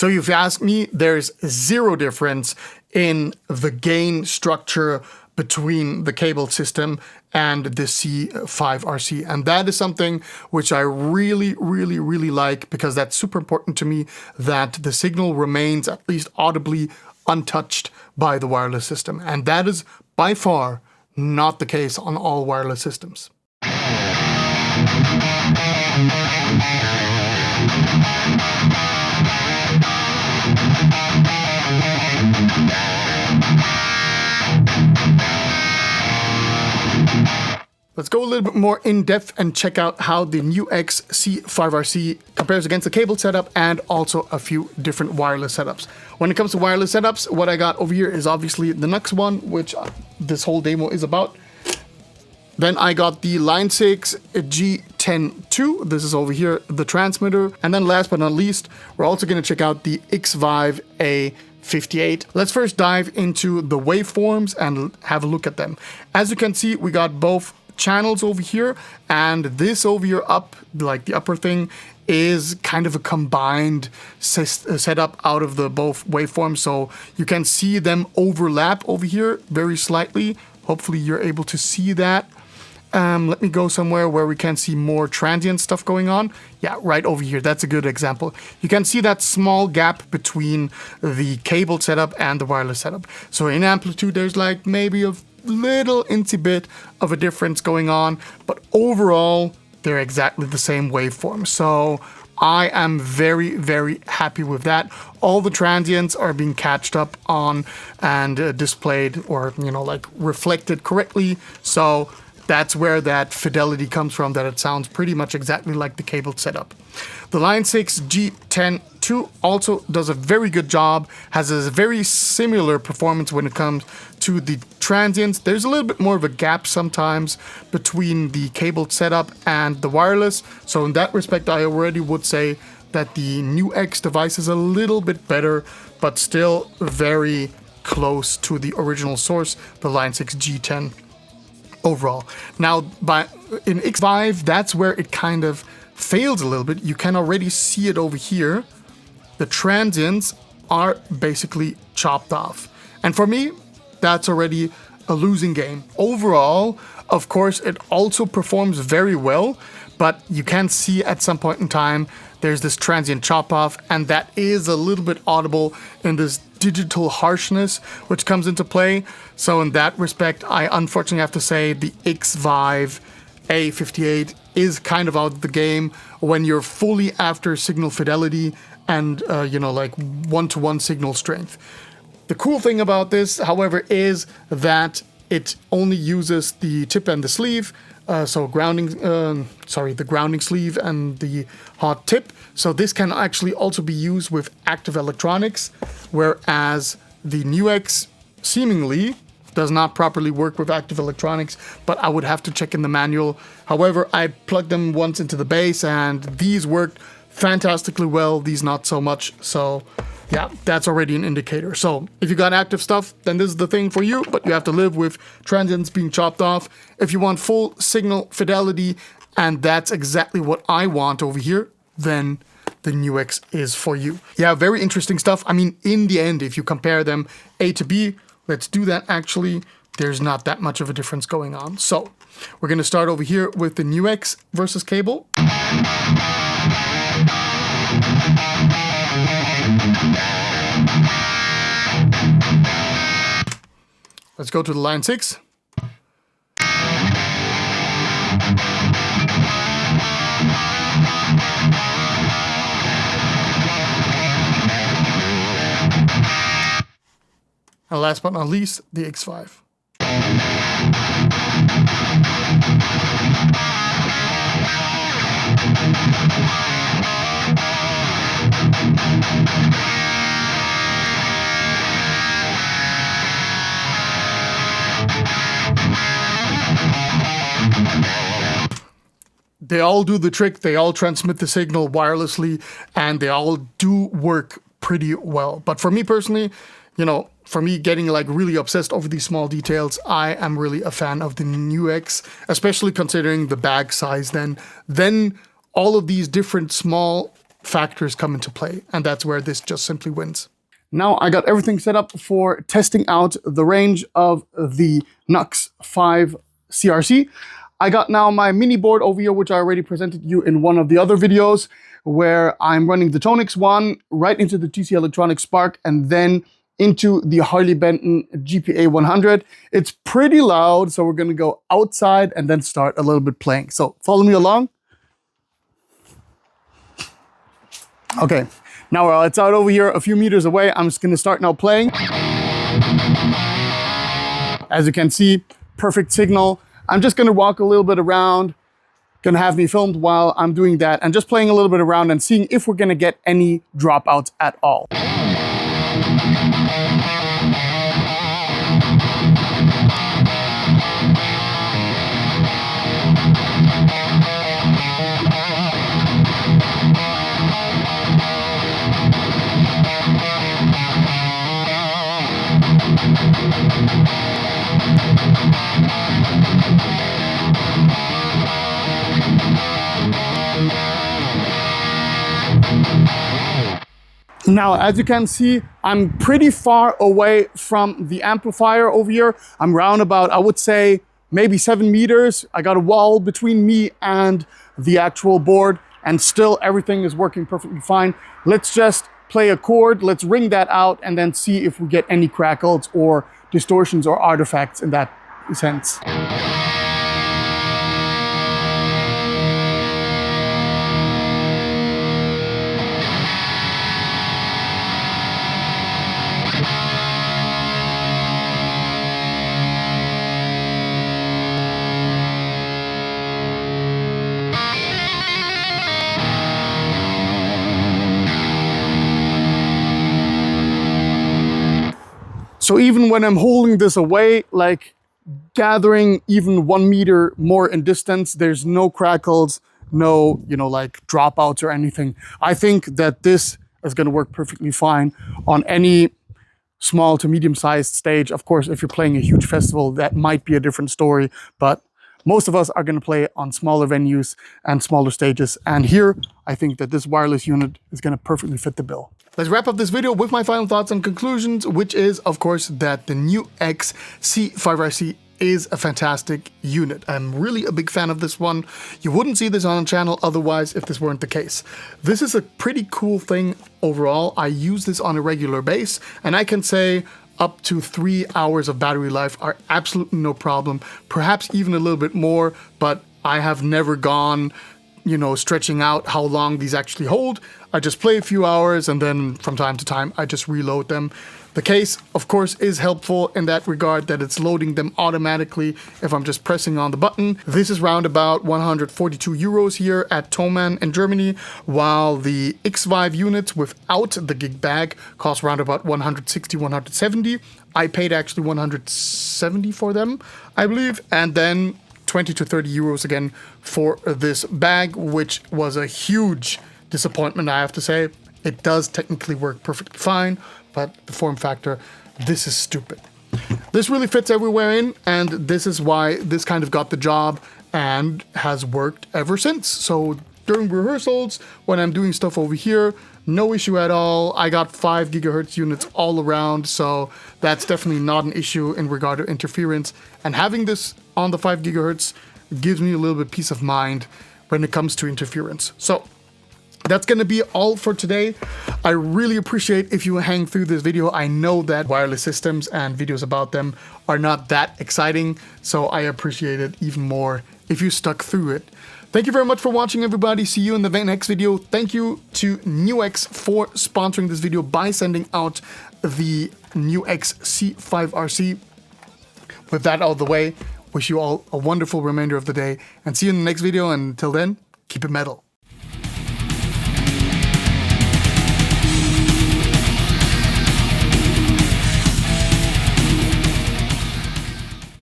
So if you ask me, there's zero difference in the gain structure between the cable system and the C-5RC. And that is something which I really, really, really like, because that's super important to me, that the signal remains at least audibly untouched by the wireless system. And that is by far not the case on all wireless systems. Let's go a little bit more in depth and check out how the NUX C-5RC compares against the cable setup and also a few different wireless setups. When it comes to wireless setups, what I got over here is obviously the NUX one, which this whole demo is about. Then I got the Line 6 G10-2. This is over here, the transmitter. And then last but not least, we're also going to check out the XVive A58. Let's first dive into the waveforms and have a look at them. As you can see, we got both channels over here, and this over here up, like the upper thing, is kind of a combined setup out of the both waveforms. So you can see them overlap over here very slightly. Hopefully you're able to see that. Let me go somewhere where we can see more transient stuff going on. Yeah, right over here. That's a good example. You can see that small gap between the cable setup and the wireless setup. So in amplitude, there's like maybe a little incy bit of a difference going on, but overall, they're exactly the same waveform. So I am very, very happy with that. All the transients are being catched up on and displayed, or, you know, like reflected correctly. So that's where that fidelity comes from, that it sounds pretty much exactly like the cable setup. The Line 6 G10-2 also does a very good job, has a very similar performance when it comes to the transients. There's a little bit more of a gap sometimes between the cable setup and the wireless. So in that respect, I already would say that the NUX device is a little bit better, but still very close to the original source, the Line 6 G10 overall. Now, in XVive, that's where it kind of fails a little bit. You can already see it over here. The transients are basically chopped off. And for me, that's already a losing game. Overall, of course, it also performs very well, but you can see at some point in time, there's this transient chop off, and that is a little bit audible in this digital harshness which comes into play. So in that respect, I unfortunately have to say the XVive A58 is kind of out of the game when you're fully after signal fidelity and you know, like one-to-one signal strength. The cool thing about this, however, is that it only uses the tip and the sleeve. So the grounding sleeve and the hot tip. So this can actually also be used with active electronics, whereas the NUX seemingly does not properly work with active electronics, but I would have to check in the manual. However, I plugged them once into the base and these worked fantastically well, these not so much. So yeah, that's already an indicator. So if you got active stuff, then this is the thing for you, but you have to live with transients being chopped off. If you want full signal fidelity, and that's exactly what I want over here, then the NUX is for you. Yeah, very interesting stuff. I mean, in the end, if you compare them A to B, let's do that actually. There's not that much of a difference going on. So we're going to start over here with the NUX versus cable. Let's go to the Line 6. And last but not least, the XVive. They all do the trick, they all transmit the signal wirelessly, and they all do work pretty well. But for me personally, you know, for me getting like really obsessed over these small details, I am really a fan of the NUX, especially considering the bag size then all of these different small factors come into play, and that's where this just simply wins. Now I got everything set up for testing out the range of the NUX C-5RC. I got now my mini board over here, which I already presented you in one of the other videos, where I'm running the Tonix one right into the TC Electronics Spark and then into the Harley Benton GPA 100. It's pretty loud, so we're gonna go outside and then start a little bit playing. So follow me along. Okay, now it's out over here a few meters away. I'm just gonna start now playing. As you can see, perfect signal. I'm just gonna walk a little bit around, gonna have me filmed while I'm doing that and just playing a little bit around and seeing if we're gonna get any dropouts at all. Now, as you can see, I'm pretty far away from the amplifier over here. I'm round about, I would say, maybe 7 meters. I got a wall between me and the actual board, and still everything is working perfectly fine. Let's just play a chord, let's ring that out, and then see if we get any crackles or distortions or artifacts in that sense. So even when I'm holding this away, like gathering even 1 meter more in distance, there's no crackles, no, like dropouts or anything. I think that this is gonna work perfectly fine on any small to medium-sized stage. Of course, if you're playing a huge festival, that might be a different story, but most of us are gonna play on smaller venues and smaller stages. And here, I think that this wireless unit is gonna perfectly fit the bill. Let's wrap up this video with my final thoughts and conclusions, which is, of course, that the NUX C-5RC is a fantastic unit. I'm really a big fan of this one. You wouldn't see this on the channel otherwise if this weren't the case. This is a pretty cool thing overall. I use this on a regular basis, and I can say up to 3 hours of battery life are absolutely no problem. Perhaps even a little bit more, but I have never gone stretching out how long these actually hold. I just play a few hours and then from time to time I just reload them. The case, of course, is helpful in that regard, that it's loading them automatically if I'm just pressing on the button. This is round about 142 euros here at Thomann in Germany, while the XVive units without the gig bag cost round about 160, 170. I paid actually 170 for them, I believe, and then 20 to 30 euros again for this bag, which was a huge disappointment, I have to say. It does technically work perfectly fine, but the form factor, this is stupid. This really fits everywhere in, and this is why this kind of got the job and has worked ever since. So during rehearsals, when I'm doing stuff over here, no issue at all. I got 5 gigahertz units all around, so that's definitely not an issue in regard to interference. And having this on the 5 gigahertz gives me a little bit peace of mind when it comes to interference. So that's gonna be all for today. I really appreciate if you hang through this video. I know that wireless systems and videos about them are not that exciting, so I appreciate it even more if you stuck through it. Thank you very much for watching, everybody. See you in the next video. Thank you to NUX for sponsoring this video by sending out the NUX C-5RC. With that out of the way, wish you all a wonderful remainder of the day and see you in the next video. And until then, keep it metal.